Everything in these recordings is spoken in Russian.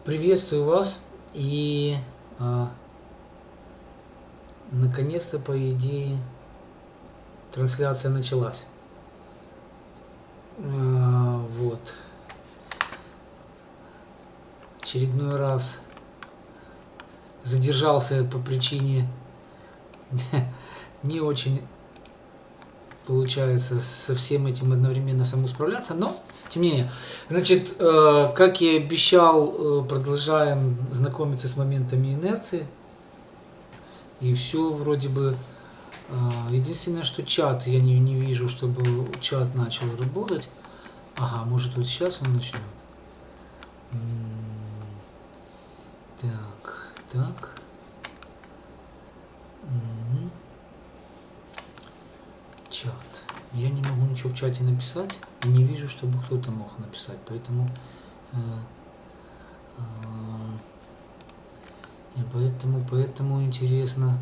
Приветствую вас и наконец-то, по идее, трансляция началась. Вот. Очередной раз задержался по причине не очень получается со всем этим одновременно самому справляться, но тем не менее. Значит, как и обещал, продолжаем знакомиться с моментами инерции. И все вроде бы. Единственное, что чат, я не вижу, чтобы чат начал работать. Ага, может вот сейчас он начнет. Так. Чат. Я не могу ничего в чате написать и не вижу, чтобы кто-то мог написать, поэтому поэтому интересно.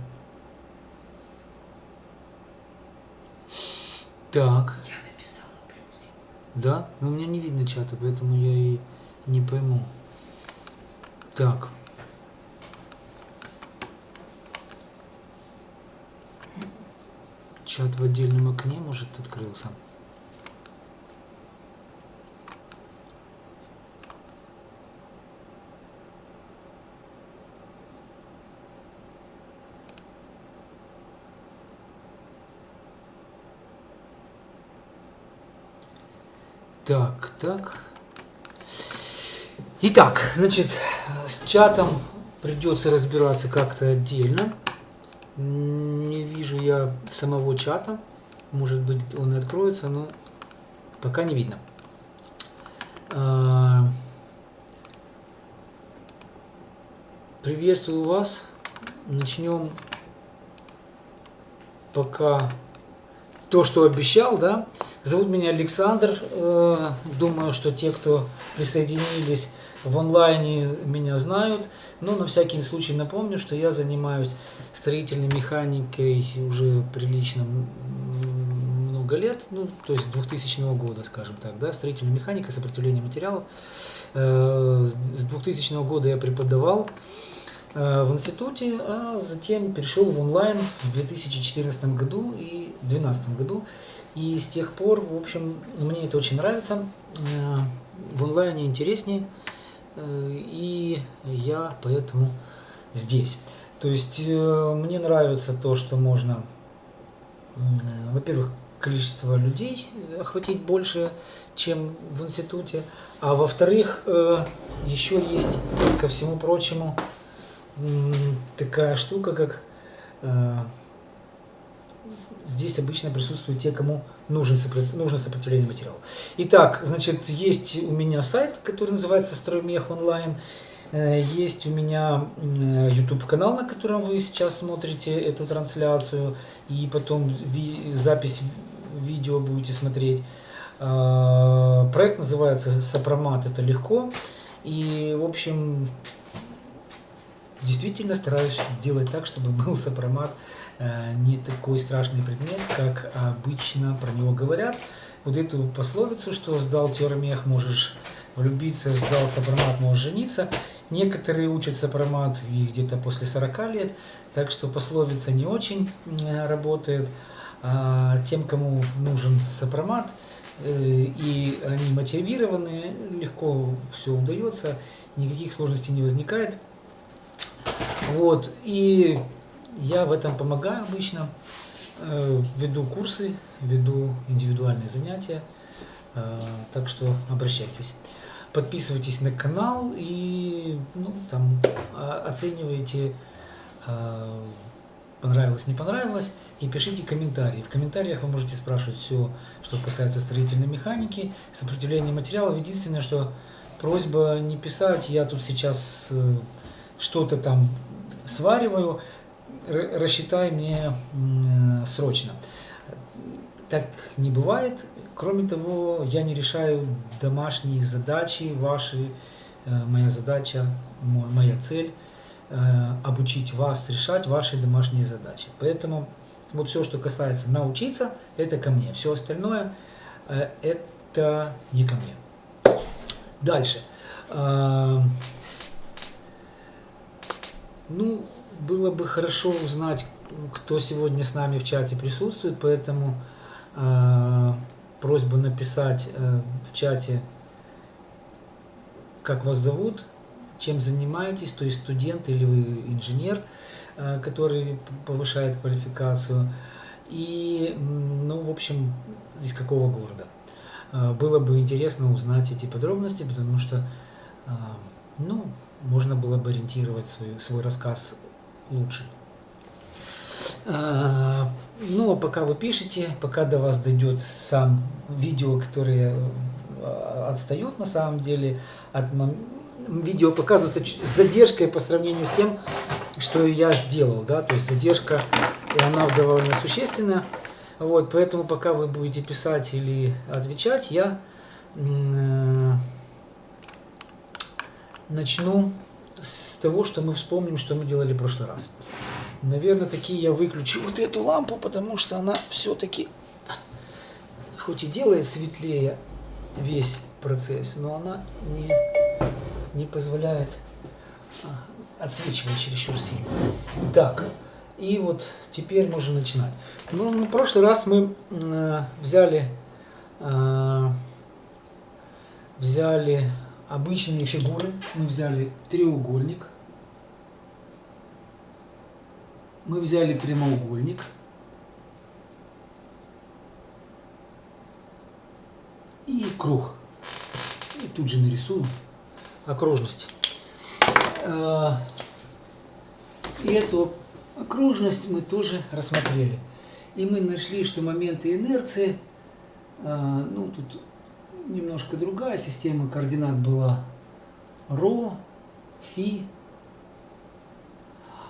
Так. Я написала плюс. Да? Но у меня не видно чата, поэтому я и не пойму. Так. Чат в отдельном окне, может, открылся. Так. Итак, значит, с чатом придется разбираться как-то отдельно. Не вижу я самого чата. Может быть, он и откроется, но пока не видно. Приветствую вас. Начнем пока то, что обещал, да. Зовут меня Александр. Думаю, что те, кто присоединились в онлайне, меня знают. Но на всякий случай напомню, что я занимаюсь строительной механикой уже прилично много лет, то есть 2000 года, скажем так, да, строительная механика, сопротивление материалов. С 2000 года я преподавал в институте, а затем перешел в онлайн в 2014 году и 2012 году. И с тех пор, в общем, мне это очень нравится. В онлайне интереснее, и я поэтому здесь. То есть мне нравится то, что можно, во-первых, количество людей охватить больше, чем в институте, а во-вторых, еще есть, ко всему прочему, такая штука, как здесь обычно присутствуют те, кому нужно сопротивление материалов. Итак, значит, есть у меня сайт, который называется Строймех онлайн. Есть у меня YouTube канал, на котором вы сейчас смотрите эту трансляцию, и потом запись видео будете смотреть. Проект называется Сопромат, это легко. И, в общем, действительно стараюсь делать так, чтобы был сопромат не такой страшный предмет, как обычно про него говорят. Вот эту пословицу, что сдал теормех, можешь влюбиться, сдал сопромат, можешь жениться. Некоторые учат сопромат и где-то после 40 лет, так что пословица не очень работает. Тем, кому нужен сопромат, и они мотивированы, легко все удается, никаких сложностей не возникает. Вот, и я в этом помогаю обычно, веду курсы, веду индивидуальные занятия, так что обращайтесь. Подписывайтесь на канал и там оценивайте, понравилось, не понравилось, и пишите комментарии. В комментариях вы можете спрашивать все, что касается строительной механики, сопротивления материалов. Единственное, что просьба не писать, я тут сейчас что-то там свариваю, рассчитай мне срочно. Так не бывает. Кроме того, я не решаю домашние задачи ваши. Моя задача, моя цель обучить вас решать ваши домашние задачи. Поэтому вот все, что касается научиться, это ко мне. Все остальное это не ко мне. Дальше. Ну, было бы хорошо узнать, кто сегодня с нами в чате присутствует, поэтому просьба написать в чате, как вас зовут, чем занимаетесь, то есть студент или вы инженер, который повышает квалификацию, и, ну, в общем, из какого города. Было бы интересно узнать эти подробности, потому что, ну, можно было бы ориентировать свой рассказ лучше. Ну, а пока вы пишете, пока до вас дойдет сам видео, которые отстают на самом деле от видео показывается с задержкой по сравнению с тем, что я сделал, да, то есть задержка, и она довольно существенная. Вот, поэтому пока вы будете писать или отвечать, я начну с того, что мы вспомним, что мы делали в прошлый раз. Наверное, таки я выключу вот эту лампу, потому что она все-таки, хоть и делает светлее весь процесс, но она не позволяет отсвечивать чересчур сильно. Так, и вот теперь можем начинать. Ну, в прошлый раз мы взяли обычные фигуры, мы взяли треугольник, мы взяли прямоугольник, и круг. И тут же нарисую окружность. И эту окружность мы тоже рассмотрели. И мы нашли, что моменты инерции, ну тут немножко другая система координат была, ρ, φ.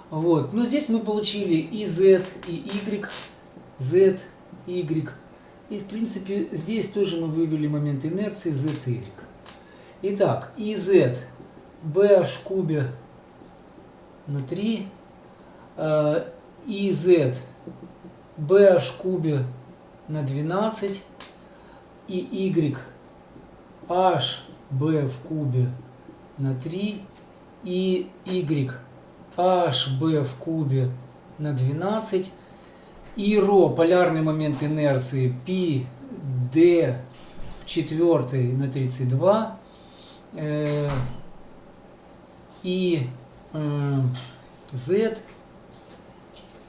Вот. Но здесь мы получили и z, и y, z, y. И в принципе здесь тоже мы вывели момент инерции z, y. Итак, из b в кубе на 3, из b в кубе на 12, и y h b в кубе на 3, и y hb в кубе на 12, и ρ, полярный момент инерции, π d в четвертой на 32, и z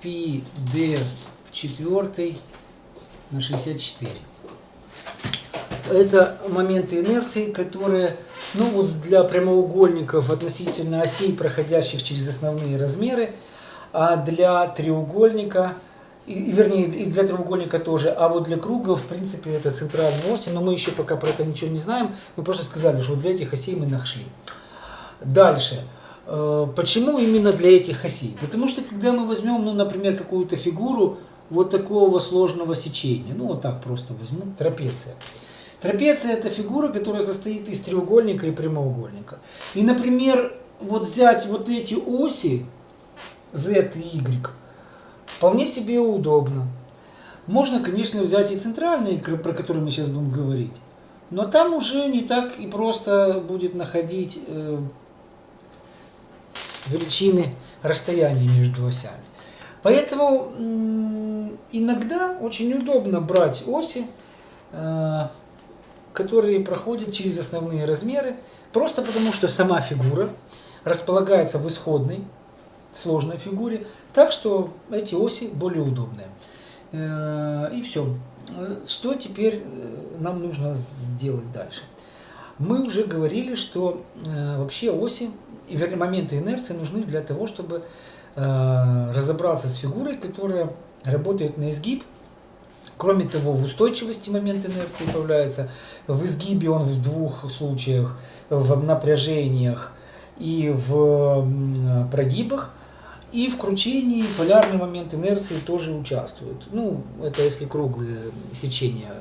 π d в четвертой на 64. Это моменты инерции, которые, ну вот для прямоугольников относительно осей, проходящих через основные размеры, а для треугольника, вернее и для треугольника тоже, а вот для круга в принципе это центральные оси, но мы еще пока про это ничего не знаем, мы просто сказали, что для этих осей мы нашли. Дальше. Почему именно для этих осей? Потому что когда мы возьмем, ну, например, какую-то фигуру вот такого сложного сечения, ну вот так просто возьму, трапеция. Трапеция это фигура, которая состоит из треугольника и прямоугольника. И, например, вот взять вот эти оси z и y вполне себе удобно. Можно, конечно, взять и центральные, про которые мы сейчас будем говорить, но там уже не так и просто будет находить величины расстояния между осями. Поэтому иногда очень удобно брать оси, которые проходят через основные размеры, просто потому что сама фигура располагается в исходной сложной фигуре, так что эти оси более удобные. И все. Что теперь нам нужно сделать дальше? Мы уже говорили, что вообще оси, вернее, моменты инерции нужны для того, чтобы разобраться с фигурой, которая работает на изгиб. Кроме того, в устойчивости момент инерции появляется. В изгибе он в двух случаях, в напряжениях и в прогибах. И в кручении полярный момент инерции тоже участвует. Ну, это если круглые сечения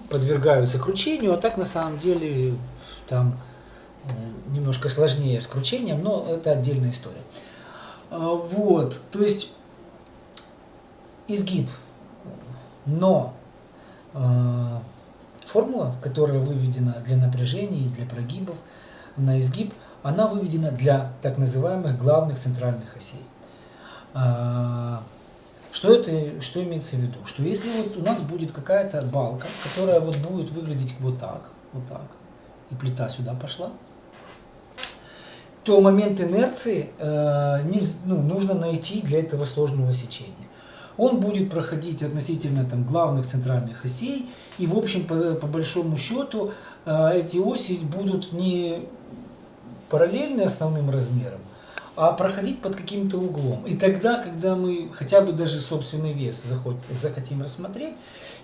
подвергаются кручению, а так на самом деле там немножко сложнее с кручением, но это отдельная история. Вот, то есть изгиб, но формула, которая выведена для напряжений и для прогибов, на изгиб, она выведена для так называемых главных центральных осей. Что имеется в виду? Что если вот у нас будет какая-то балка, которая вот будет выглядеть вот так, и плита сюда пошла, то момент инерции нужно найти для этого сложного сечения. Он будет проходить относительно там, главных центральных осей, и в общем по большому счету эти оси будут не параллельны основным размерам, а проходить под каким-то углом. И тогда, когда мы хотя бы даже собственный вес захотим рассмотреть,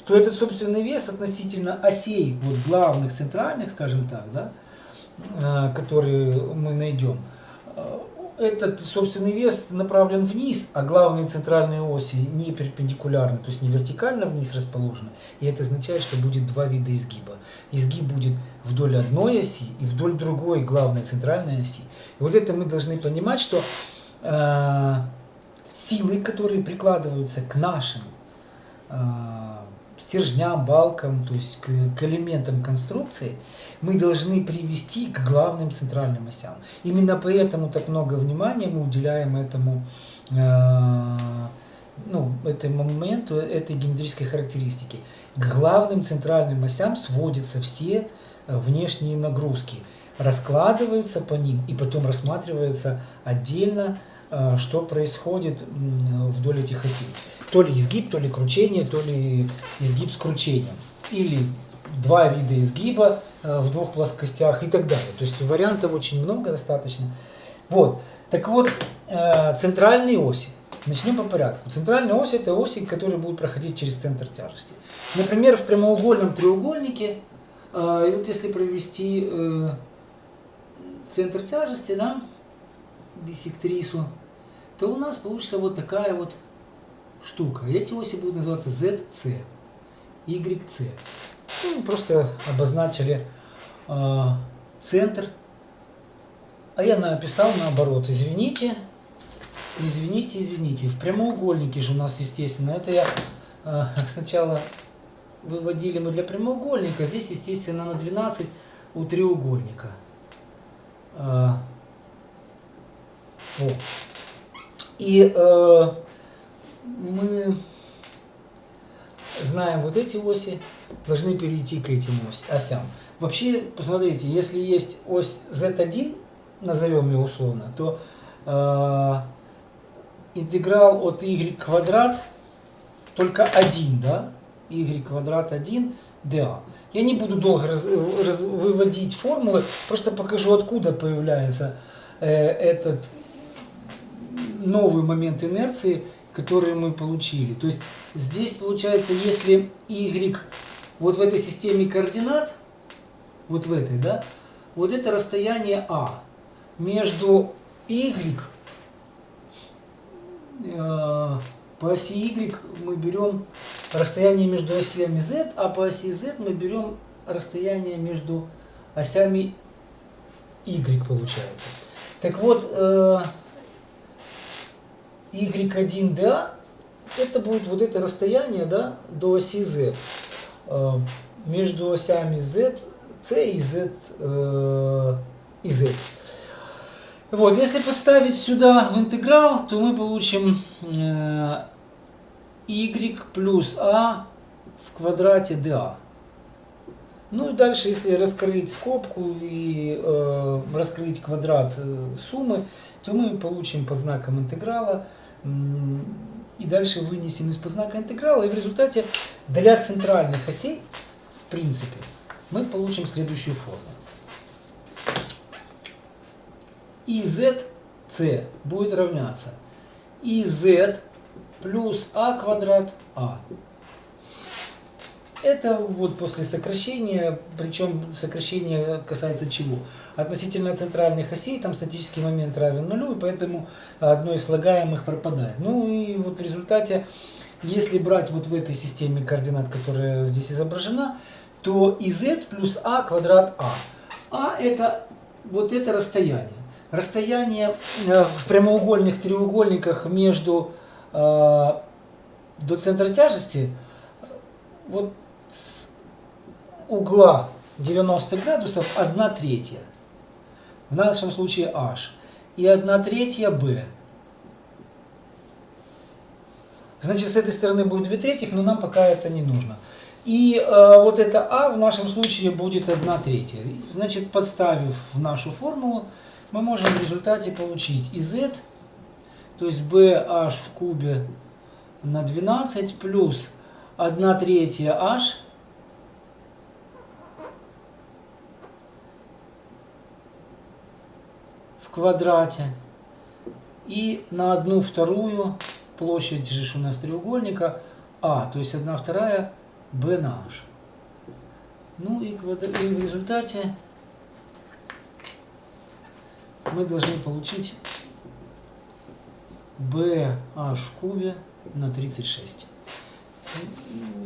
то этот собственный вес относительно осей, вот главных центральных, скажем так, да, которые мы найдем, этот собственный вес направлен вниз, а главные центральные оси не перпендикулярны, то есть не вертикально вниз расположены. И это означает, что будет два вида изгиба. Изгиб будет вдоль одной оси и вдоль другой главной центральной оси. И вот это мы должны понимать, что силы, которые прикладываются к нашим стержням, балкам, то есть к элементам конструкции, мы должны привести к главным центральным осям. Именно поэтому так много внимания мы уделяем этому моменту, этой геометрической характеристике. К главным центральным осям сводятся все внешние нагрузки, раскладываются по ним и потом рассматривается отдельно, что происходит вдоль этих осей. То ли изгиб, то ли кручение, то ли изгиб с кручением. Или два вида изгиба в двух плоскостях и так далее. То есть вариантов очень много достаточно. Вот. Так вот, центральные оси. Начнем по порядку. Центральная ось — это оси, которые будут проходить через центр тяжести. Например, в прямоугольном треугольнике, и вот если провести центр тяжести, да, биссектрису, то у нас получится вот такая вот штука. Эти оси будут называться ZC, YC. Ну, просто обозначили центр. А я написал наоборот. Извините. В прямоугольнике же у нас, естественно, это я сначала выводили мы для прямоугольника. Здесь, естественно, на 12 у треугольника. И мы знаем вот эти оси, должны перейти к этим осям. Вообще, посмотрите, если есть ось Z1, назовем ее условно, то интеграл от y квадрат только 1, да? Y квадрат 1 dA. Я не буду долго выводить формулы, просто покажу, откуда появляется этот новый момент инерции, который мы получили. То есть здесь получается, если y вот в этой системе координат, вот в этой, да, вот это расстояние А между y, по оси y мы берем расстояние между осями z, а по оси z мы берем расстояние между осями y, получается. Так вот, y1 dA, это будет вот это расстояние, да, до оси z, между осями z, c и z, и z. Вот, если поставить сюда в интеграл, то мы получим y плюс a в квадрате dA. Ну и дальше, если раскрыть скобку и раскрыть квадрат суммы, то мы получим под знаком интеграла. И дальше вынесем из-под знака интеграла. И в результате для центральных осей, в принципе, мы получим следующую формулу. IZC будет равняться IZ плюс А квадрат А. Это вот после сокращения, причем сокращение касается чего? Относительно центральных осей, там статический момент равен нулю, и поэтому одно из слагаемых пропадает. Ну и вот в результате, если брать вот в этой системе координат, которая здесь изображена, то IZ плюс А квадрат А. А это вот это расстояние. Расстояние в прямоугольных треугольниках между до центра тяжести вот с угла 90 градусов 1/3. в нашем случае h, и 1/3 b. Значит, с этой стороны будет 2/3, но нам пока это не нужно. И вот это а в нашем случае будет 1/3. Значит, подставив в нашу формулу, мы можем в результате получить и z, то есть bh в кубе на 12 плюс 1/3 h в квадрате и на 1/2 площадь же у нас треугольника а, то есть 1/2 b на h. Ну и в результате мы должны получить bh в кубе на 36.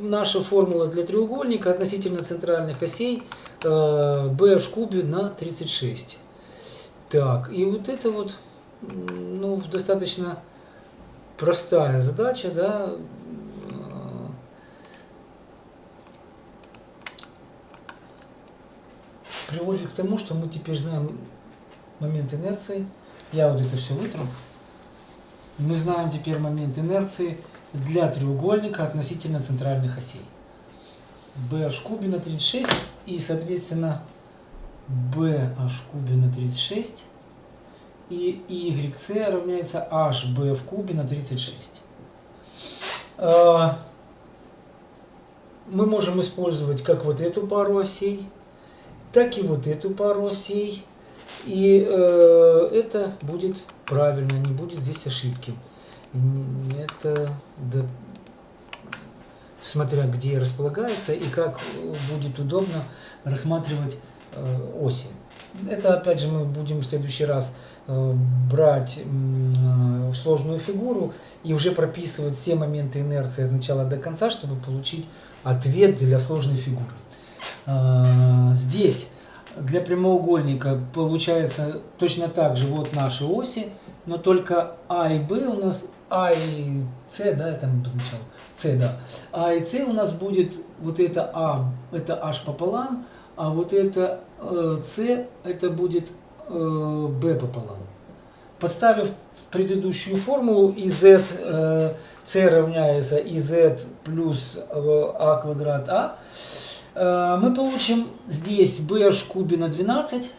Наша формула для треугольника относительно центральных осей b в кубе на 36. Так, и вот это вот, ну, достаточно простая задача, да, приводит к тому, что мы теперь знаем момент инерции. Я вот это все вытру. Мы знаем теперь момент инерции для треугольника относительно центральных осей. b в кубе на 36 и, соответственно, b в кубе на 36 и YC равняется HB в кубе на 36. Мы можем использовать как вот эту пару осей, так и вот эту пару осей. И это будет правильно, не будет здесь ошибки. Это смотря где располагается и как будет удобно рассматривать оси. Это опять же мы будем в следующий раз брать сложную фигуру и уже прописывать все моменты инерции от начала до конца, чтобы получить ответ для сложной фигуры. Здесь для прямоугольника получается точно так же вот наши оси, но только А и Б у нас, А и С, да, я там обозначал, С, да. А и С у нас будет вот это А, это H пополам, а вот это С, это будет Б пополам. Подставив в предыдущую формулу и Z, С равняется и Z плюс А квадрат А, мы получим здесь b в кубе на 12,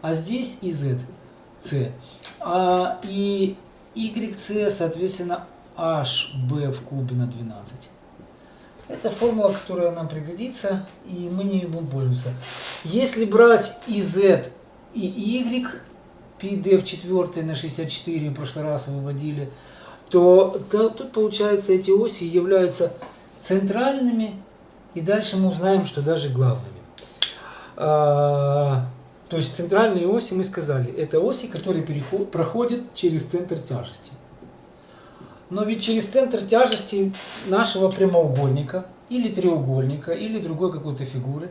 а здесь и z, c. И yc, соответственно, hb в кубе на 12. Это формула, которая нам пригодится, и мы не будем пользоваться. Если брать и z, и y, πd в 4 на 64, в прошлый раз выводили, то тут, получается, эти оси являются центральными, и дальше мы узнаем, что даже главными. То есть центральные оси, мы сказали, это оси, которые проходят через центр тяжести. Но ведь через центр тяжести нашего прямоугольника, или треугольника, или другой какой-то фигуры,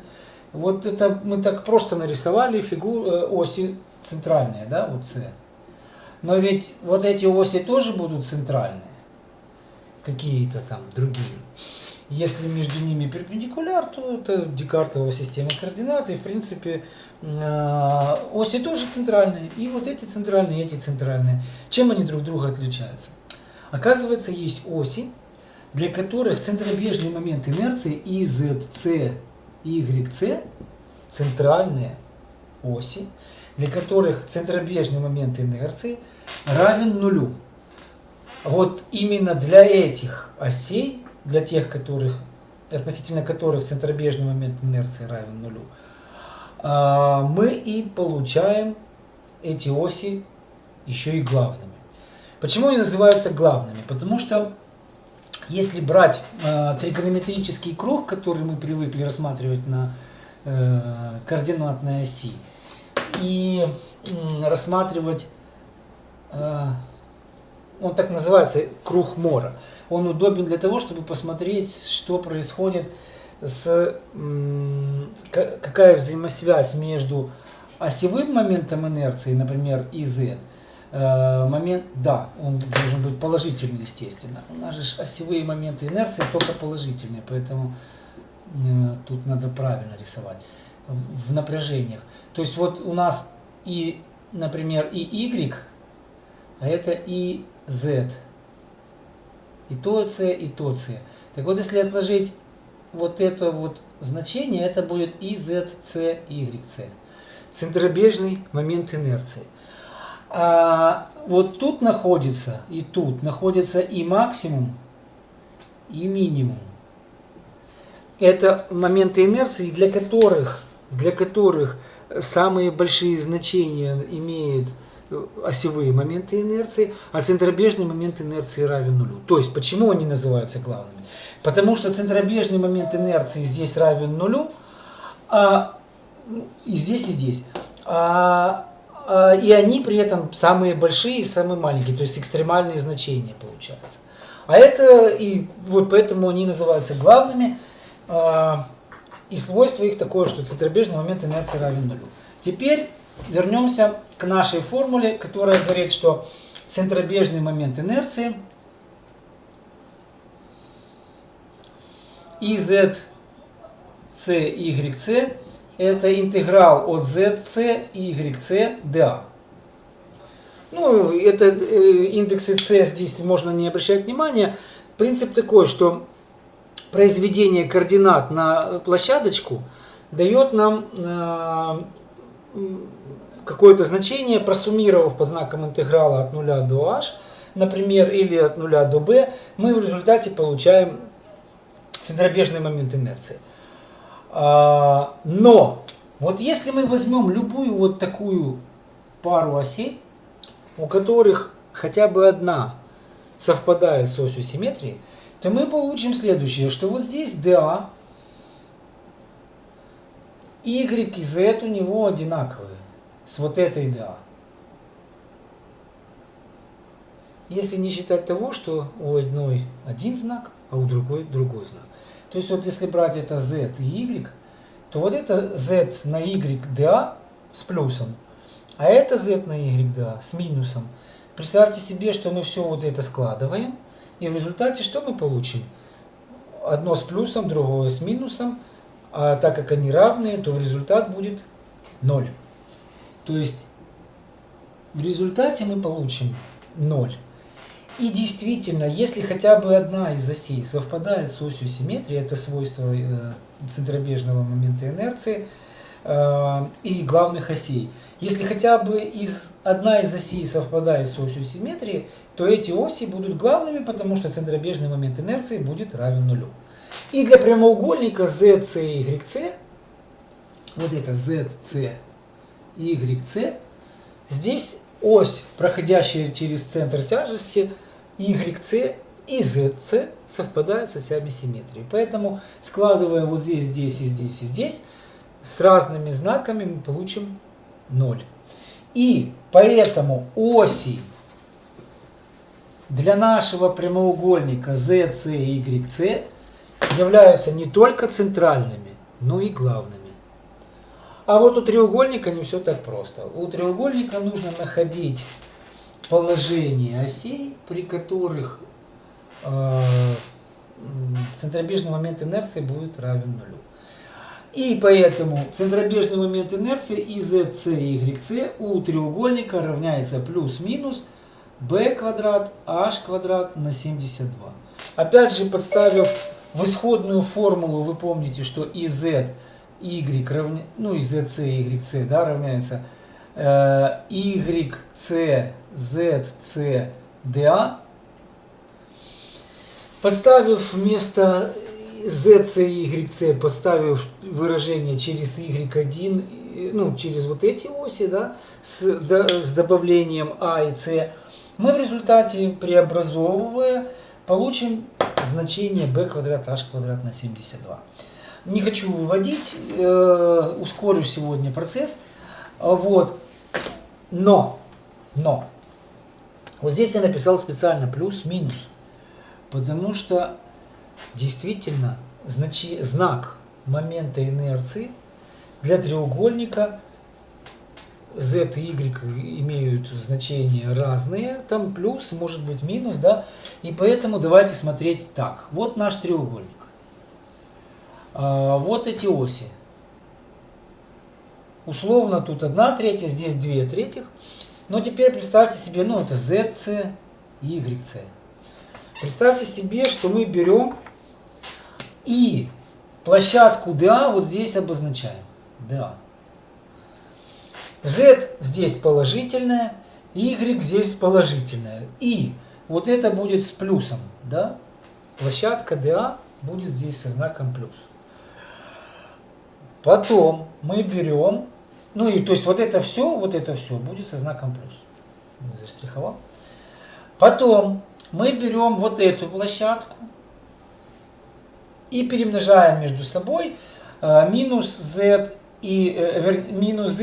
вот это мы так просто нарисовали оси центральные, да, вот С. Но ведь вот эти оси тоже будут центральные, какие-то там другие. Если между ними перпендикуляр, то это Декартова система координат, и в принципе оси тоже центральные, и вот эти центральные, и эти центральные. Чем они друг друга отличаются? Оказывается, есть оси, для которых центробежный момент инерции и ZC, YC, центральные оси, для которых центробежный момент инерции равен нулю. Вот именно для этих осей, для тех, относительно которых центробежный момент инерции равен нулю, мы и получаем эти оси еще и главными. Почему они называются главными? Потому что если брать тригонометрический круг, который мы привыкли рассматривать на координатной оси, и рассматривать, он так называется, круг Мора, он удобен для того, чтобы посмотреть, что происходит, какая взаимосвязь между осевым моментом инерции, например, и z. Момент, да, он должен быть положительный, естественно. У нас же осевые моменты инерции только положительные, поэтому тут надо правильно рисовать. в напряжениях. То есть вот у нас и, например, и Y, а это и Z. И то С, и то С. Так вот, если отложить вот это вот значение, это будет и Z, C, Y, C. Центробежный момент инерции. А вот тут находится и максимум, и минимум. Это моменты инерции, для которых самые большие значения имеют осевые моменты инерции, а центробежный момент инерции равен нулю. То есть, почему они называются главными? Потому что центробежный момент инерции здесь равен нулю, и здесь, и здесь. И они при этом самые большие и самые маленькие, то есть экстремальные значения получаются. А это, и вот поэтому они называются главными, и свойство их такое, что центробежный момент инерции равен нулю. Теперь вернемся к нашей формуле, которая говорит, что центробежный момент инерции IZ, C, YC это интеграл от ZC, YC, dA. Ну, это индексы C здесь можно не обращать внимания. Принцип такой, что произведение координат на площадочку дает нам какое-то значение, просуммировав по знакам интеграла от 0 до h, например, или от 0 до b, мы в результате получаем центробежный момент инерции. Но вот если мы возьмем любую вот такую пару осей, у которых хотя бы одна совпадает с осью симметрии, то мы получим следующее, что вот здесь dA, Y и Z у него одинаковые с вот этой dA. Если не считать того, что у одной один знак, а у другой другой знак. То есть вот если брать это Z и Y, то вот это Z на Y dA с плюсом, а это Z на Y dA с минусом. Представьте себе, что мы все вот это складываем, и в результате что мы получим? Одно с плюсом, другое с минусом, а так как они равные, то в результат будет 0. То есть в результате мы получим 0. И действительно, если хотя бы одна из осей совпадает с осью симметрии, это свойство центробежного момента инерции и главных осей. Если хотя бы одна из осей совпадает с осью симметрии, то эти оси будут главными, потому что центробежный момент инерции будет равен нулю. И для прямоугольника ZC и YC, вот это ZC и YC, здесь ось, проходящая через центр тяжести, YC и ZC совпадают с осями симметрии. Поэтому, складывая вот здесь, здесь и здесь и здесь, с разными знаками мы получим 0. И поэтому оси для нашего прямоугольника ZC и YC являются не только центральными, но и главными. А вот у треугольника не все так просто. У треугольника нужно находить положение осей, при которых центробежный момент инерции будет равен нулю. И поэтому центробежный момент инерции и ZC и YC у треугольника равняется плюс-минус b квадрат h квадрат на 72. Опять же, подставив в исходную формулу, вы помните, что и z, y равня, ну и zc и yc, да, равняется yc, zc, dA. Подставив вместо zc и yc, поставив выражение через y1, ну, через вот эти оси, да, с добавлением a и c, мы в результате, преобразовывая, получим значение b квадрат h квадрат на 72. Не хочу выводить, ускорю сегодня процесс. Вот. Но, вот здесь я написал специально плюс-минус, потому что действительно знак момента инерции для треугольника z и y имеют значения разные, там плюс, может быть минус, да, и поэтому давайте смотреть так. Вот наш треугольник, вот эти оси, условно тут 1/3, здесь 2/3. Но теперь представьте себе, ну это ZC и YC. Представьте себе, что мы берем и площадку DA вот здесь обозначаем. DA. Z здесь положительная, Y здесь положительная. И вот это будет с плюсом. Да? Площадка DA будет здесь со знаком плюс. Потом мы берем, ну и то есть вот это все будет со знаком плюс. Заштриховал. Потом мы берем вот эту площадку и перемножаем между собой минус z и минус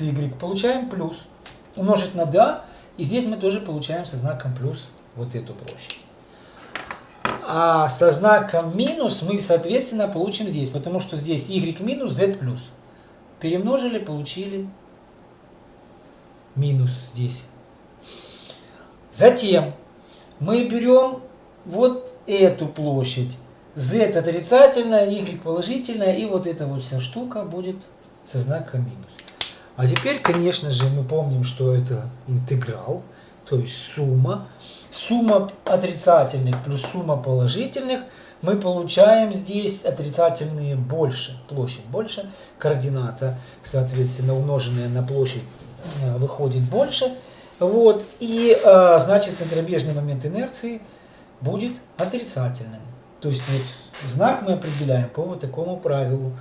y. Получаем плюс. Умножить на DA. И здесь мы тоже получаем со знаком плюс вот эту площадь. А со знаком минус мы, соответственно, получим здесь. Потому что здесь y минус z плюс. Перемножили, получили минус здесь. Затем мы берем вот эту площадь. Z отрицательная, y положительная. И вот эта вот вся штука будет со знаком минус. А теперь, конечно же, мы помним, что это интеграл. То есть сумма. Сумма отрицательных плюс сумма положительных. Мы получаем здесь отрицательные больше. Площадь больше. Координата, соответственно, умноженная на площадь выходит больше. Вот. И значит центробежный момент инерции будет отрицательным. То есть вот знак мы определяем по вот такому правилу.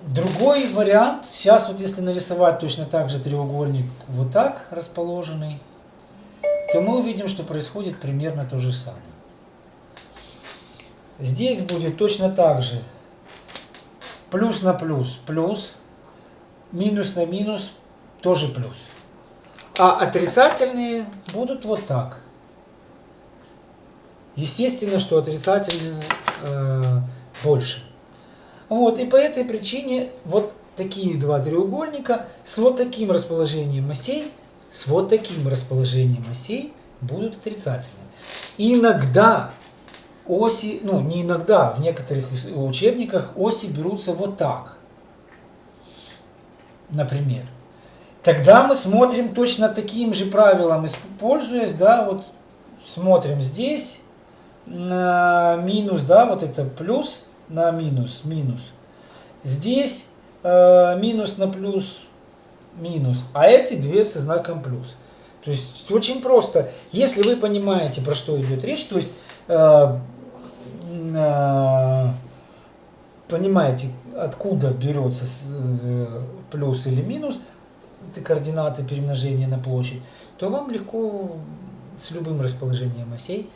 Другой вариант, сейчас вот если нарисовать точно так же треугольник вот так расположенный, то мы увидим, что происходит примерно то же самое. Здесь будет точно так же плюс на плюс плюс, минус на минус тоже плюс. А отрицательные будут вот так. Естественно, что отрицательные больше. Вот, и по этой причине вот такие два треугольника с вот таким расположением осей, будут отрицательными. Иногда оси, ну не иногда, в некоторых учебниках оси берутся вот так. Например. Тогда мы смотрим точно таким же правилом, пользуясь, да, вот смотрим здесь на минус, да, вот это плюс на минус, минус. Здесь минус на плюс, минус. А эти две со знаком плюс. То есть очень просто. Если вы понимаете, про что идет речь, то есть понимаете, откуда берется плюс или минус, это координаты перемножения на площадь, то вам легко с любым расположением осей,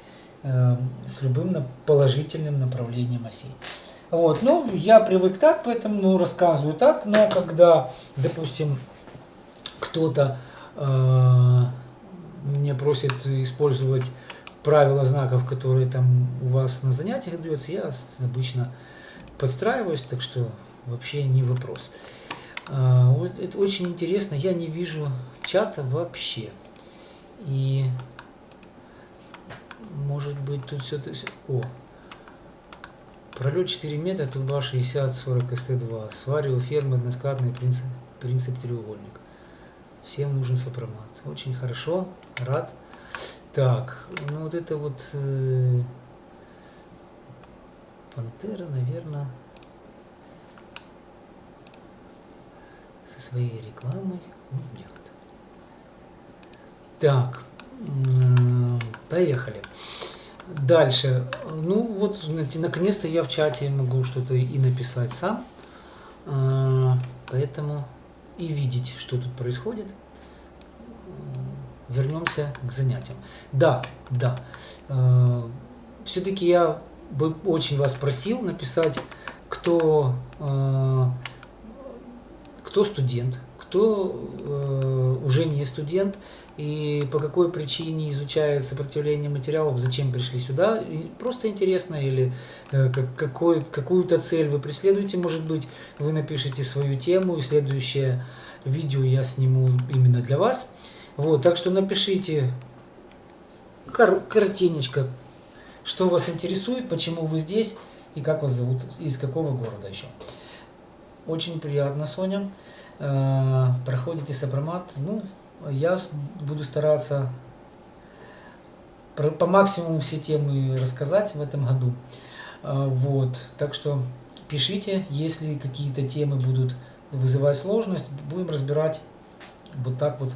с любым положительным направлением осей. Вот, ну, я привык так, поэтому рассказываю так, но когда, допустим, кто-то меня просит использовать правила знаков, которые там у вас на занятиях дается, я обычно подстраиваюсь, так что вообще не вопрос. Вот, это очень интересно, я не вижу чата вообще. И может быть тут все-таки... О! Пролет 4 метра, труба 60-40 СТ2. Свариваю фермы, односкатный принцип треугольник. Всем нужен сопромат. Очень хорошо, рад. Так, ну вот это вот Пантера, наверное, со своей рекламой умрет. Так, поехали. Дальше. Ну вот, наконец-то я в чате могу что-то и написать сам. Поэтому и видеть, что тут происходит. Вернемся к занятиям. Да. Все-таки я бы очень вас просил написать, кто студент, кто уже не студент, и по какой причине изучает сопротивление материалов, зачем пришли сюда. И просто интересно, или какую-то цель вы преследуете, может быть, вы напишите свою тему, и следующее видео я сниму именно для вас. Вот, так что напишите коротенечко, что вас интересует, почему вы здесь, и как вас зовут, из какого города еще. очень приятно, Соня. Проходите сопромат. Ну, я буду стараться по максимуму все темы рассказать в этом году. Вот. Так что пишите, если какие-то темы будут вызывать сложность, будем разбирать вот так вот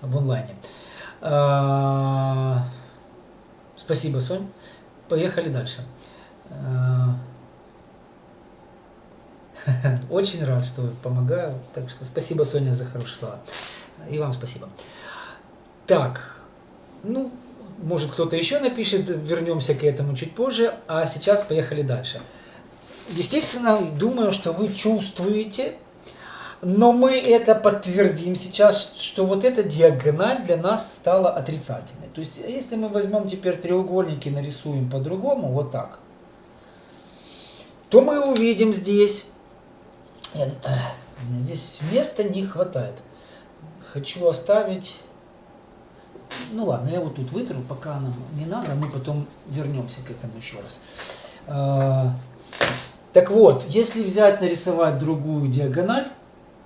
в онлайне. Спасибо, Сонь. Поехали дальше. Очень рад, что помогаю. Так что спасибо, Соня, за хорошие слова. И вам спасибо. Так, ну, может кто-то еще напишет, вернемся к этому чуть позже. А сейчас поехали дальше. Естественно, думаю, что вы чувствуете, но мы это подтвердим сейчас, что вот эта диагональ для нас стала отрицательной. То есть, если мы возьмем теперь треугольники, нарисуем по-другому, вот так, то мы увидим здесь, здесь места не хватает. Хочу оставить, ну ладно, я вот тут вытру, пока нам не надо, мы потом вернемся к этому еще раз. Так вот, если взять, нарисовать другую диагональ,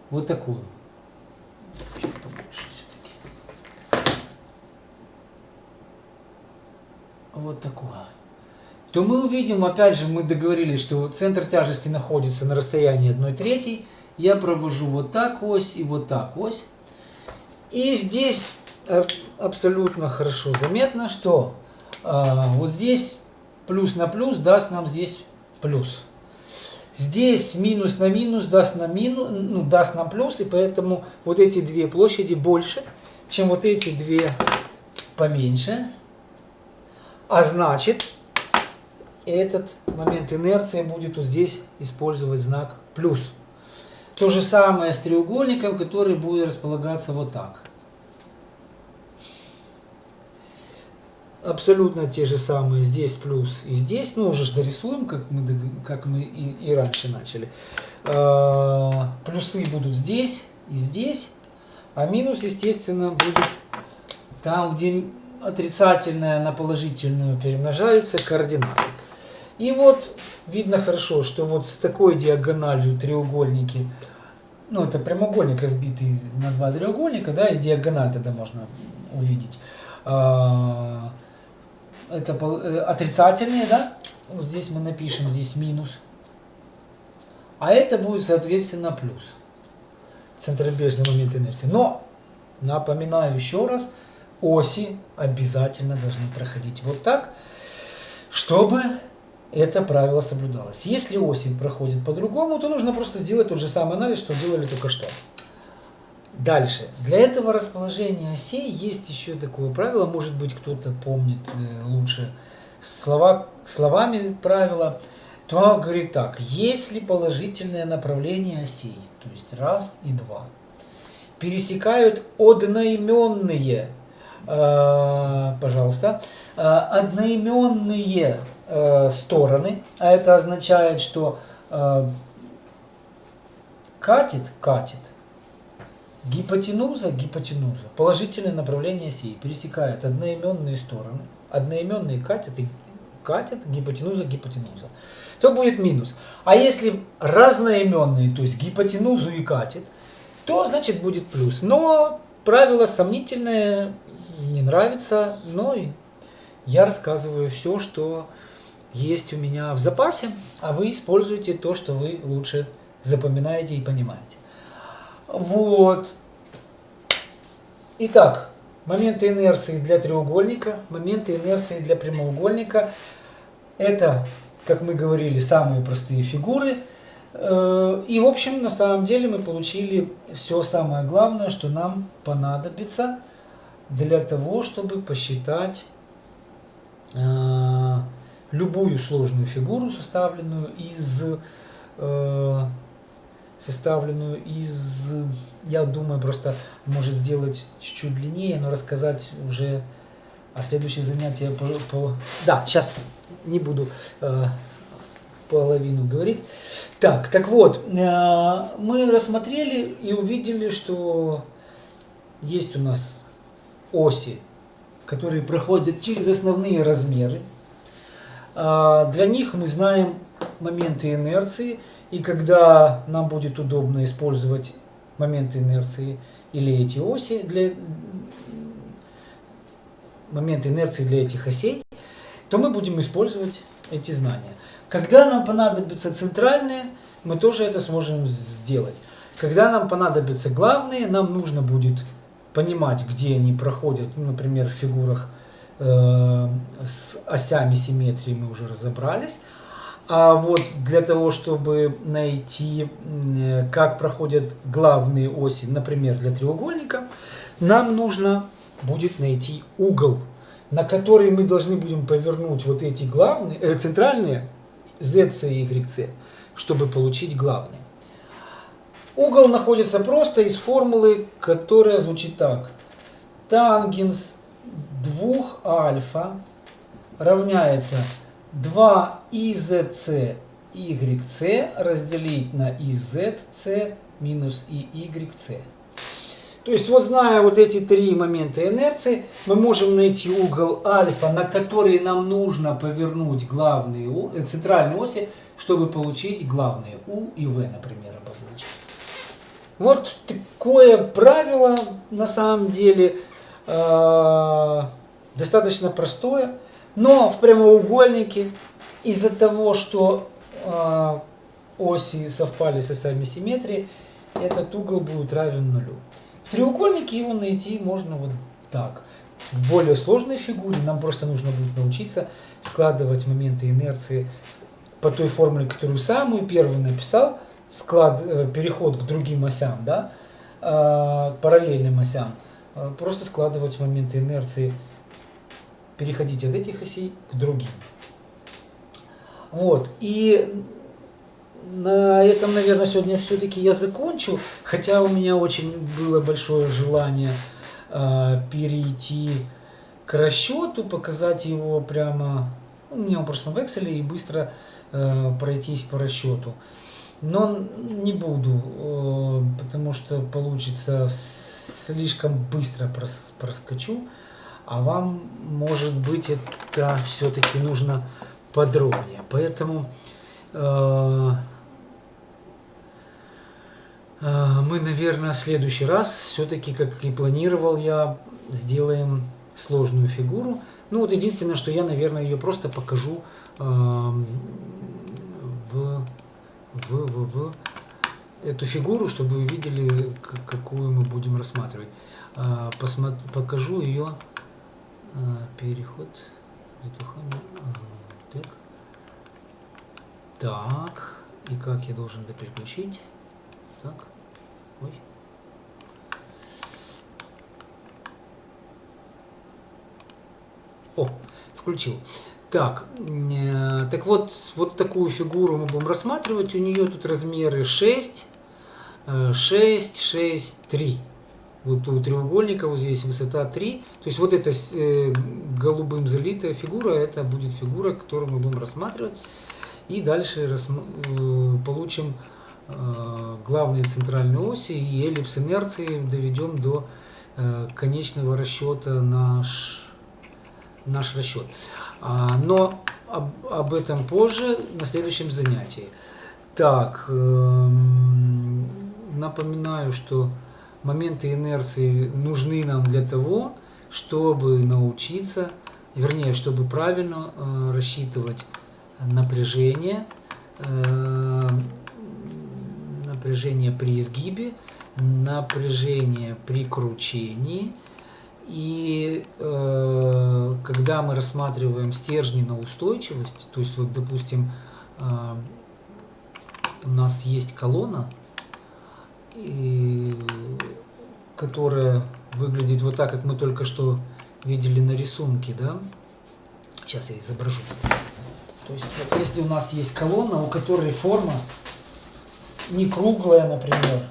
вот такую, чуть побольше все-таки, вот такую, то мы увидим, опять же, мы договорились, что центр тяжести находится на расстоянии 1/3. Я провожу вот так ось и вот так ось. И здесь абсолютно хорошо заметно, что вот здесь плюс на плюс даст нам здесь плюс. Здесь минус на минус даст нам даст нам плюс, и поэтому вот эти две площади больше, чем вот эти две поменьше. А значит, этот момент инерции будет вот здесь использовать знак плюс. То же самое с треугольником, который будет располагаться вот так. Абсолютно те же самые здесь плюс и здесь. Ну, уже дорисуем, как мы и раньше начали. Плюсы будут здесь и здесь. А минус, естественно, будет там, где отрицательное на положительную перемножается координаты. И вот видно хорошо, что вот с такой диагональю треугольники, ну это прямоугольник, разбитый на два треугольника, да, и диагональ тогда можно увидеть. Это отрицательные, да, вот здесь мы напишем, здесь минус. А это будет, соответственно, плюс. Центробежный момент инерции. Но, напоминаю еще раз, оси обязательно должны проходить вот так, чтобы это правило соблюдалось. Если оси проходят по-другому, то нужно просто сделать тот же самый анализ, что делали только что. Дальше. Для этого расположения осей есть еще такое правило, может быть кто-то помнит лучше словами правила, то оно говорит так: если положительное направление осей, то есть раз и два, пересекают одноименные, одноименные стороны, а это означает, что катет, гипотенуза, положительное направление осей пересекает одноименные стороны, одноименные катет, гипотенуза, то будет минус. А если разноименные, то есть гипотенузу и катет, то значит будет плюс. Но правило сомнительное, не нравится, но я рассказываю все, что есть у меня в запасе, а вы используете то, что вы лучше запоминаете и понимаете. Вот. Итак, моменты инерции для треугольника, моменты инерции для прямоугольника. Это, как мы говорили, самые простые фигуры. И, в общем, на самом деле мы получили все самое главное, что нам понадобится для того, чтобы посчитать любую сложную фигуру, составленную из, я думаю, просто может сделать чуть-чуть длиннее, но рассказать уже о следующих занятиях Да, сейчас не буду половину говорить. Так вот, мы рассмотрели и увидели, что есть у нас оси, которые проходят через основные размеры. Для них мы знаем моменты инерции, И когда нам будет удобно использовать моменты инерции или эти оси моменты инерции для этих осей, то мы будем использовать эти знания. Когда нам понадобятся центральные, мы тоже это сможем сделать. Когда нам понадобятся главные, нам нужно будет понимать, где они проходят. Ну, например, в фигурах с осями симметрии мы уже разобрались. А вот для того, чтобы найти, как проходят главные оси, например, для треугольника, нам нужно будет найти угол, на который мы должны будем повернуть вот эти главные, центральные ZC и YC, чтобы получить главные. Угол находится просто из формулы, которая звучит так. Тангенс 2 альфа равняется 2 IZC YC разделить на IZC минус IYC. То есть, вот зная вот эти три момента инерции, мы можем найти угол альфа, на который нам нужно повернуть главные, центральные оси, чтобы получить главные U и V, например, обозначить. Вот такое правило, на самом деле, достаточно простое, но в прямоугольнике из-за того, что оси совпали с осями симметрии, этот угол будет равен нулю. В треугольнике его найти можно вот так. В более сложной фигуре нам просто нужно будет научиться складывать моменты инерции по той формуле, которую самую первую написал, переход к другим осям, да, параллельным осям, просто складывать моменты инерции, переходить от этих осей к другим. Вот, и на этом, наверное, сегодня все-таки я закончу, хотя у меня очень было большое желание перейти к расчету, показать его прямо, у меня он просто в Excel, и быстро пройтись по расчету. Но не буду, потому что получится слишком быстро проскочу, а вам, может быть, это все-таки нужно подробнее. Поэтому мы, наверное, в следующий раз все-таки, как и планировал я, сделаем сложную фигуру. Ну вот единственное, что я, наверное, ее просто покажу в эту фигуру, чтобы вы видели, какую мы будем рассматривать. Покажу ее переход. Так, и как я должен это переключить? Так, ой. О, включил. Так, так вот такую фигуру мы будем рассматривать. У нее тут размеры 6, 6, 6, 3. Вот у треугольника вот здесь высота 3. То есть вот эта голубым залитая фигура, это будет фигура, которую мы будем рассматривать. И дальше получим главные центральные оси и эллипс инерции доведем до конечного расчета наш расчет. Но об этом позже, на следующем занятии. Так, напоминаю, что моменты инерции нужны нам для того, чтобы научиться, вернее, чтобы правильно рассчитывать напряжение при изгибе, напряжение при кручении. И когда мы рассматриваем стержни на устойчивость, то есть вот, допустим, у нас есть колонна, которая выглядит вот так, как мы только что видели на рисунке, да? Сейчас я изображу. То есть вот если у нас есть колонна, у которой форма не круглая, например,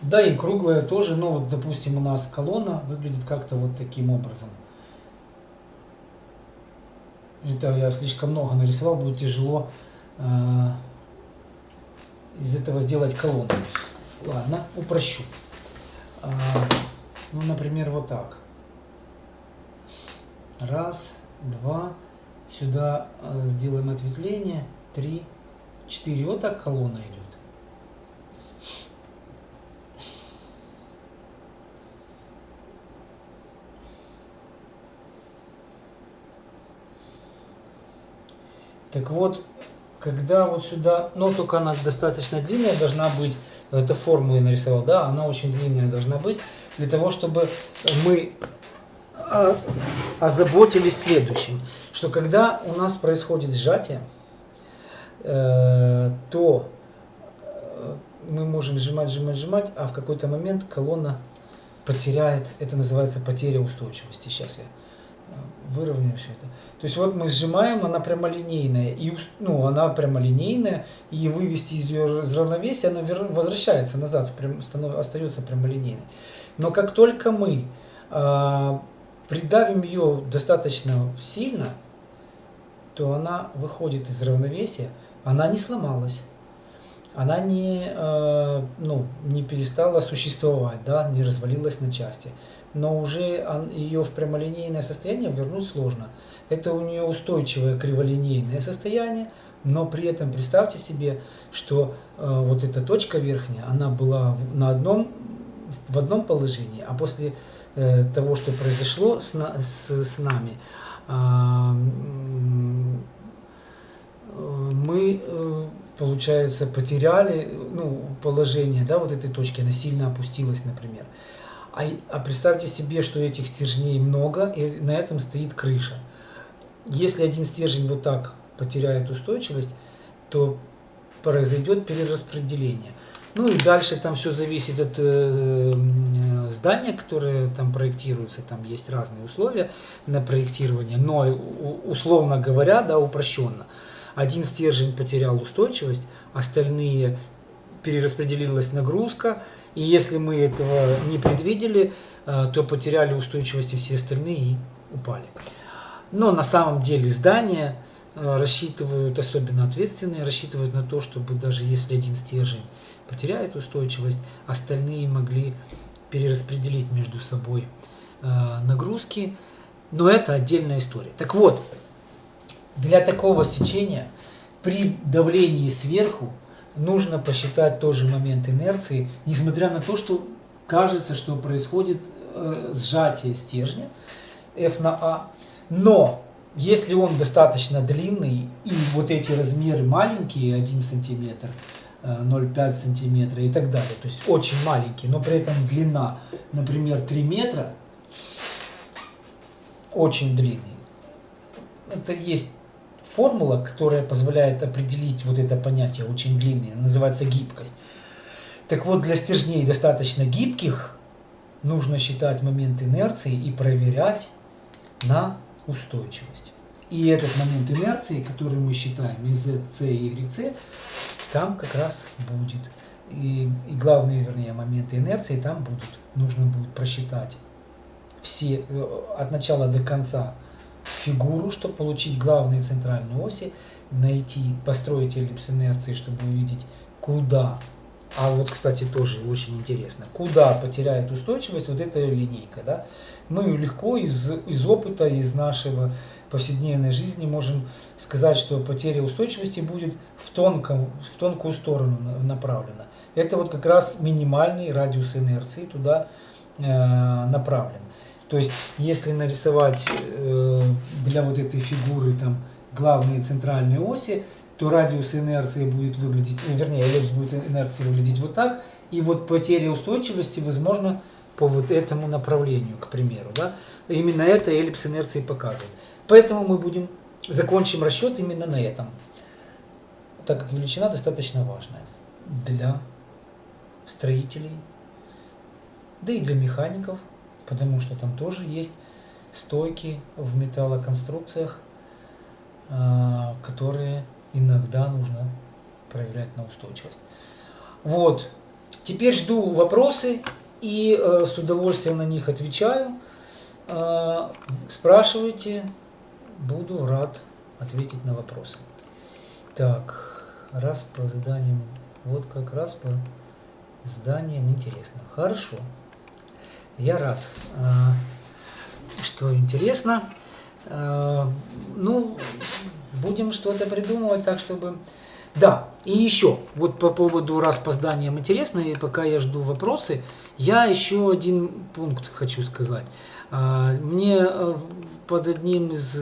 да и круглая тоже, но вот, допустим, у нас колонна выглядит как-то вот таким образом. Это я слишком много нарисовал, будет тяжело из этого сделать колонну. Ладно, упрощу. Ну, например, вот так. Раз, два. Сюда сделаем ответвление. 3, 4. Вот так колонна идет. Так вот, когда вот сюда, ну только она достаточно длинная должна быть, это форму я нарисовал, да, она очень длинная должна быть, для того, чтобы мы озаботились следующим, что когда у нас происходит сжатие, то мы можем сжимать, а в какой-то момент колонна потеряет, это называется потеря устойчивости. Сейчас я выровняю все это. То есть вот мы сжимаем, она прямолинейная, и, ну, она прямолинейная, и вывести из ее из равновесия, она возвращается назад, остается прямолинейной. Но как только мы придавим ее достаточно сильно, то она выходит из равновесия, она не сломалась, она не перестала существовать, да, не развалилась на части. Но уже ее в прямолинейное состояние вернуть сложно. Это у нее устойчивое криволинейное состояние, но при этом представьте себе, что вот эта точка верхняя, она была в одном положении, а после того, что произошло с нами, мы, получается, потеряли положение, да, вот этой точки, она сильно опустилась, например. А представьте себе, что этих стержней много, и на этом стоит крыша. Если один стержень вот так потеряет устойчивость, то произойдет перераспределение. Ну и дальше там все зависит от здания, которое там проектируется, там есть разные условия на проектирование, но условно говоря, да, упрощенно. Один стержень потерял устойчивость, остальные перераспределилась нагрузка, и если мы этого не предвидели, то потеряли устойчивость и все остальные и упали. Но на самом деле здания рассчитывают, особенно ответственные, рассчитывают на то, чтобы даже если один стержень потеряет устойчивость, остальные могли перераспределить между собой нагрузки. Но это отдельная история. Так вот, для такого сечения при давлении сверху нужно посчитать тоже момент инерции, несмотря на то, что кажется, что происходит сжатие стержня F на A. Но если он достаточно длинный и вот эти размеры маленькие, 1 сантиметр, 0,5 сантиметра и так далее, то есть очень маленькие, но при этом длина, например, 3 метра, очень длинный. Это есть формула, которая позволяет определить вот это понятие очень длинное, называется гибкость. Так вот, для стержней достаточно гибких нужно считать момент инерции и проверять на устойчивость. И этот момент инерции, который мы считаем из Z, C и YC, там как раз будет. И главные, вернее, моменты инерции там будут. Нужно будет просчитать все от начала до конца фигуру, чтобы получить главные центральные оси, построить эллипс инерции, чтобы увидеть, куда. А вот, кстати, тоже очень интересно, куда потеряет устойчивость вот эта линейка. Да? Мы легко из опыта, из нашего повседневной жизни можем сказать, что потеря устойчивости будет в тонкую сторону направлена. Это вот как раз минимальный радиус инерции туда направлен. То есть, если нарисовать для вот этой фигуры там главные центральные оси, то радиус инерции будет выглядеть, вернее, эллипс будет инерции выглядеть вот так, и вот потеря устойчивости возможно по вот этому направлению, к примеру. Да? Именно это эллипс инерции показывает. Поэтому мы закончим расчет именно на этом, так как величина достаточно важная для строителей, да и для механиков, потому что там тоже есть стойки в металлоконструкциях, которые иногда нужно проверять на устойчивость. Вот. Теперь жду вопросы и с удовольствием на них отвечаю. Спрашивайте, буду рад ответить на вопросы. Так, раз по заданиям, вот как раз по заданиям интересно. Хорошо. Я рад, что интересно. Ну, будем что-то придумывать так, чтобы Да, и еще, вот по поводу распознания интересно, и пока я жду вопросы, я еще один пункт хочу сказать. Мне под одним из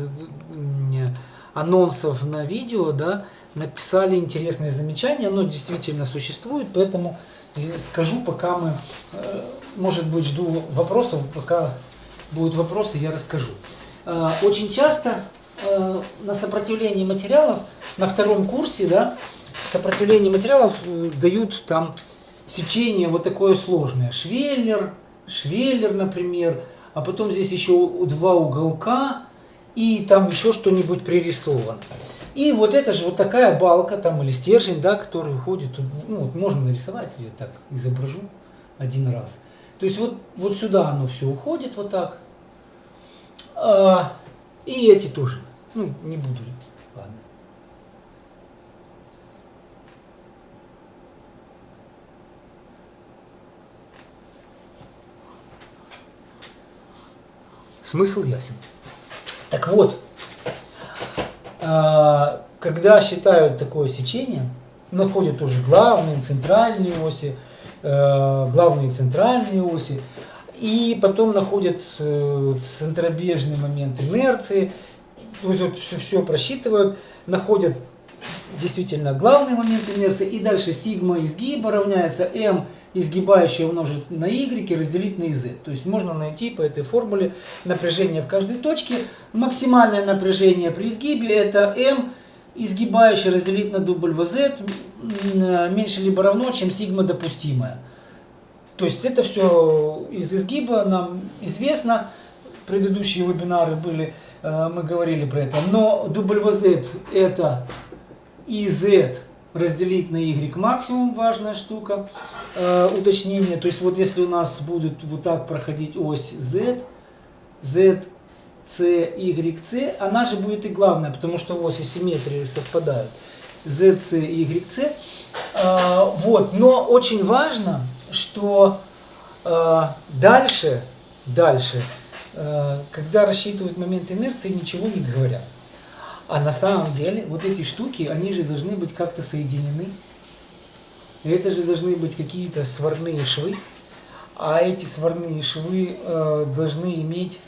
анонсов на видео, да, написали интересное замечание, оно действительно существует, поэтому скажу, пока мы, может быть, жду вопросов, пока будут вопросы, я расскажу. Очень часто на сопротивлении материалов, на втором курсе, да, сопротивление материалов дают там сечение вот такое сложное. Швеллер, например, а потом здесь еще два уголка, и там еще что-нибудь пририсовано. И вот это же вот такая балка там или стержень, да, который уходит, ну, вот можно нарисовать, я так изображу один раз. То есть вот сюда оно все уходит вот так. И эти тоже. Ну, не буду. Ладно. Смысл ясен. Так вот, когда считают такое сечение, находят тоже главные, центральные оси, и потом находят центробежный момент инерции, то есть вот все просчитывают, находят действительно главный момент инерции, и дальше сигма изгиба равняется m изгибающее умножить на y и разделить на z. То есть можно найти по этой формуле напряжение в каждой точке. Максимальное напряжение при изгибе это m изгибающее разделить на WZ меньше либо равно, чем сигма допустимая. То есть это все из изгиба нам известно. Предыдущие вебинары были, мы говорили про это. Но WZ это IZ разделить на Y максимум, важная штука. Уточнение. То есть вот если у нас будет вот так проходить ось Z, Z, C, Y, C, она же будет и главная, потому что оси симметрии совпадают. Z, C, Y, C. Вот. Но очень важно, что дальше, когда рассчитывают момент инерции, ничего не говорят. А на самом деле вот эти штуки, они же должны быть как-то соединены. Это же должны быть какие-то сварные швы. А эти сварные швы должны иметь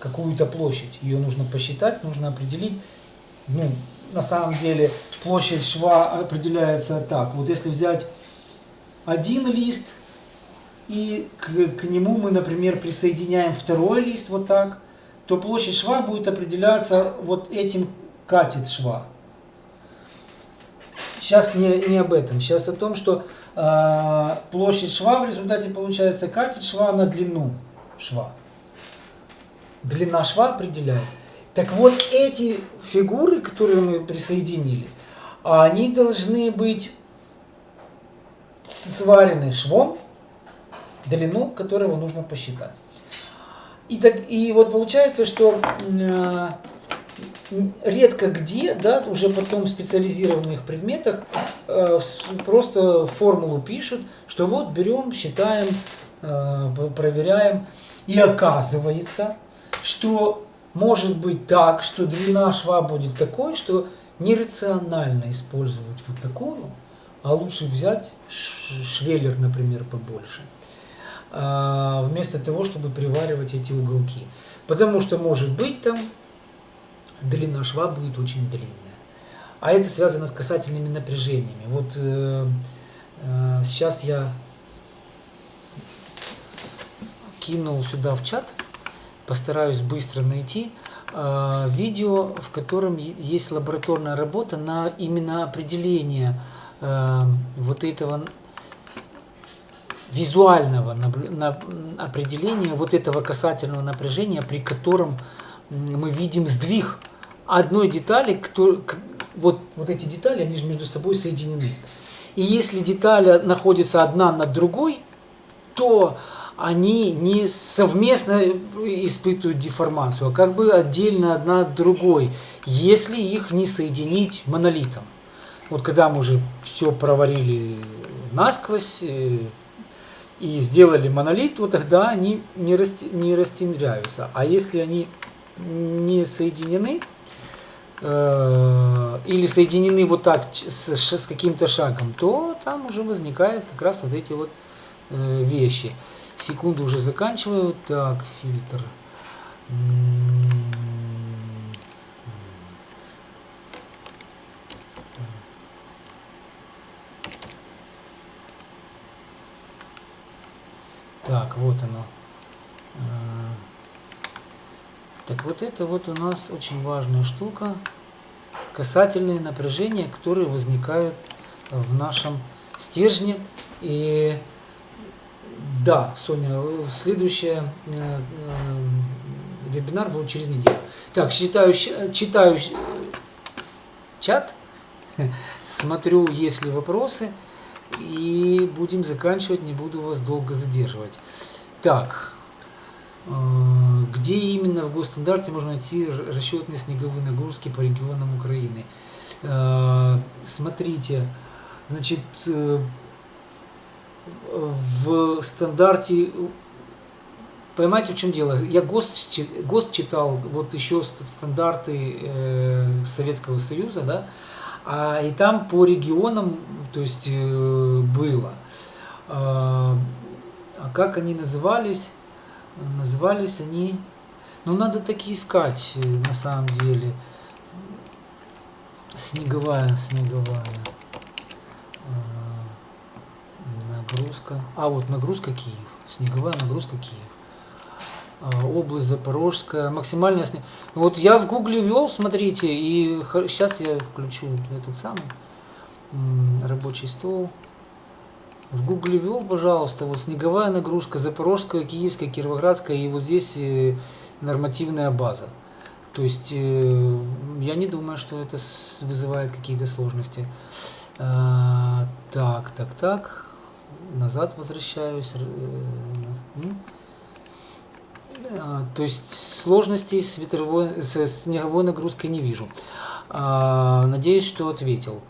какую-то площадь. Ее нужно посчитать, нужно определить. Ну, на самом деле площадь шва определяется так. Вот если взять один лист, и к нему мы, например, присоединяем второй лист вот так, то площадь шва будет определяться вот этим катет шва. Сейчас не об этом. Сейчас о том, что площадь шва в результате получается катет шва на длину шва. Длина шва определяет. Так вот, эти фигуры, которые мы присоединили, они должны быть сварены швом, длину которого нужно посчитать. И вот получается, что редко где, да, уже потом в специализированных предметах просто формулу пишут, что вот берем, считаем, проверяем, и оказывается, что может быть так, что длина шва будет такой, что нерационально использовать вот такую, а лучше взять швеллер, например, побольше, вместо того, чтобы приваривать эти уголки. Потому что, может быть, там длина шва будет очень длинная. А это связано с касательными напряжениями. Вот сейчас я кинул сюда в чат, постараюсь быстро найти видео, в котором есть лабораторная работа на именно определение вот этого визуального определения вот этого касательного напряжения, при котором мы видим сдвиг одной детали, вот эти детали, они же между собой соединены. И если детали находятся одна над другой, то они не совместно испытывают деформацию, а как бы отдельно одна от другой, если их не соединить монолитом. Вот когда мы уже все проварили насквозь, и сделали монолит, то тогда они не растендряются. А если они не соединены, или соединены вот так с каким-то шагом, то там уже возникают как раз вот эти вот вещи. Секунду уже заканчиваю. Так, фильтр. Так, вот оно. Так вот это вот у нас очень важная штука. Касательные напряжения, которые возникают в нашем стержне. И да, Соня, следующий вебинар будет через неделю. Так, читаю чат, смотрю, есть ли вопросы, и будем заканчивать, не буду вас долго задерживать. Так, где именно в госстандарте можно найти расчетные снеговые нагрузки по регионам Украины? Смотрите, значит, в стандарте, понимаете, в чем дело? Я ГОСТ читал, вот еще стандарты Советского Союза, да, и там по регионам, то есть было. А как они назывались? Назывались они, ну надо таки искать на самом деле. Снеговая нагрузка. А вот нагрузка Киев. Снеговая нагрузка Киев. Область Запорожская. Максимальная снег. Вот я в гугле ввел, смотрите, и сейчас я включу этот самый рабочий стол. В гугле ввел, пожалуйста, вот снеговая нагрузка Запорожская, Киевская, Кировоградская, и вот здесь нормативная база. То есть я не думаю, что это вызывает какие-то сложности. Так. Назад возвращаюсь. То есть сложностей с снеговой нагрузкой не вижу. Надеюсь, что ответил.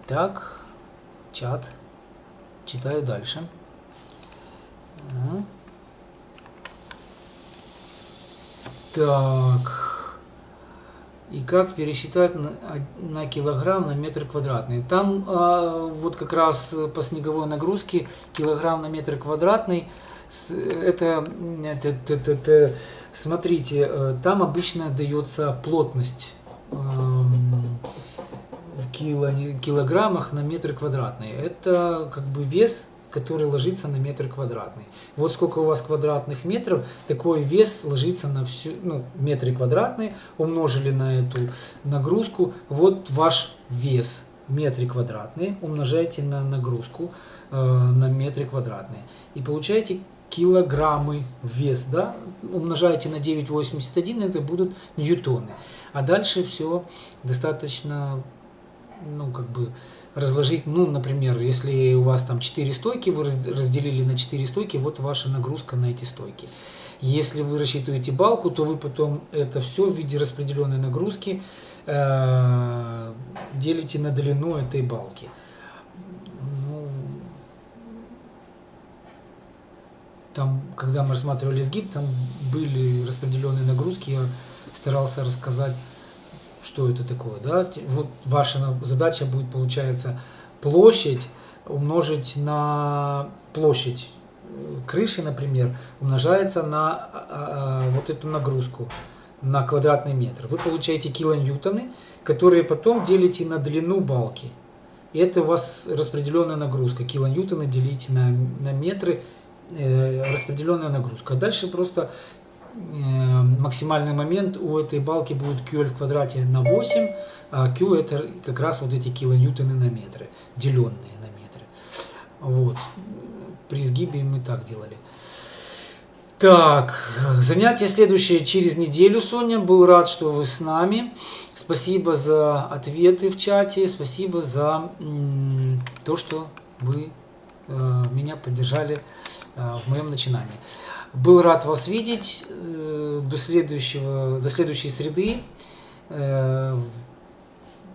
Так. Чат. Читаю дальше. Так. И как пересчитать на килограмм на метр квадратный? Там вот как раз по снеговой нагрузке килограмм на метр квадратный. Смотрите, там обычно дается плотность килограммах на метр квадратный. Это как бы вес, который ложится на метр квадратный. Вот сколько у вас квадратных метров, такой вес ложится на всю, метры квадратные, умножили на эту нагрузку. Вот ваш вес метры квадратные, умножаете на нагрузку на метры квадратные. И получаете килограммы вес, да, умножаете на 9,81, это будут ньютоны. А дальше все достаточно, разложить, например, если у вас там 4 стойки, вы разделили на 4 стойки, вот ваша нагрузка на эти стойки. Если вы рассчитываете балку, то вы потом это все в виде распределенной нагрузки делите на длину этой балки. Там, когда мы рассматривали сгиб, там были распределенные нагрузки, я старался рассказать, что это такое, да? Вот ваша задача будет, получается, площадь умножить на площадь крыши, например, умножается на вот эту нагрузку на квадратный метр. Вы получаете килоньютоны, которые потом делите на длину балки. И это у вас распределенная нагрузка. Килоньютоны делите на метры, распределенная нагрузка. А дальше просто максимальный момент у этой балки будет QL в квадрате на 8, а Q это как раз вот эти килоньютоны на метры, деленные на метры. Вот. При сгибе мы так делали. Так, занятие следующее через неделю, Соня. Был рад, что вы с нами. Спасибо за ответы в чате, спасибо за то, что вы меня поддержали в моем начинании. Был рад вас видеть. До следующей среды.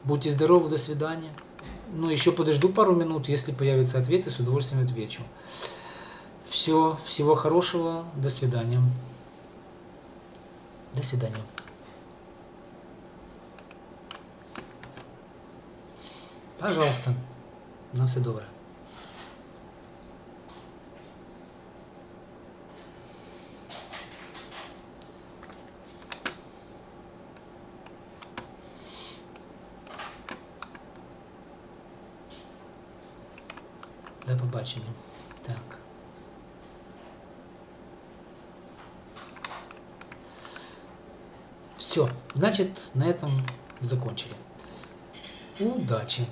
Будьте здоровы, до свидания. Ну, еще подожду пару минут, если появятся ответы, с удовольствием отвечу. Все, всего хорошего, до свидания. До свидания. Пожалуйста, на все добре. До побачення. Так. Все, значит, на этом закончили. Удачи!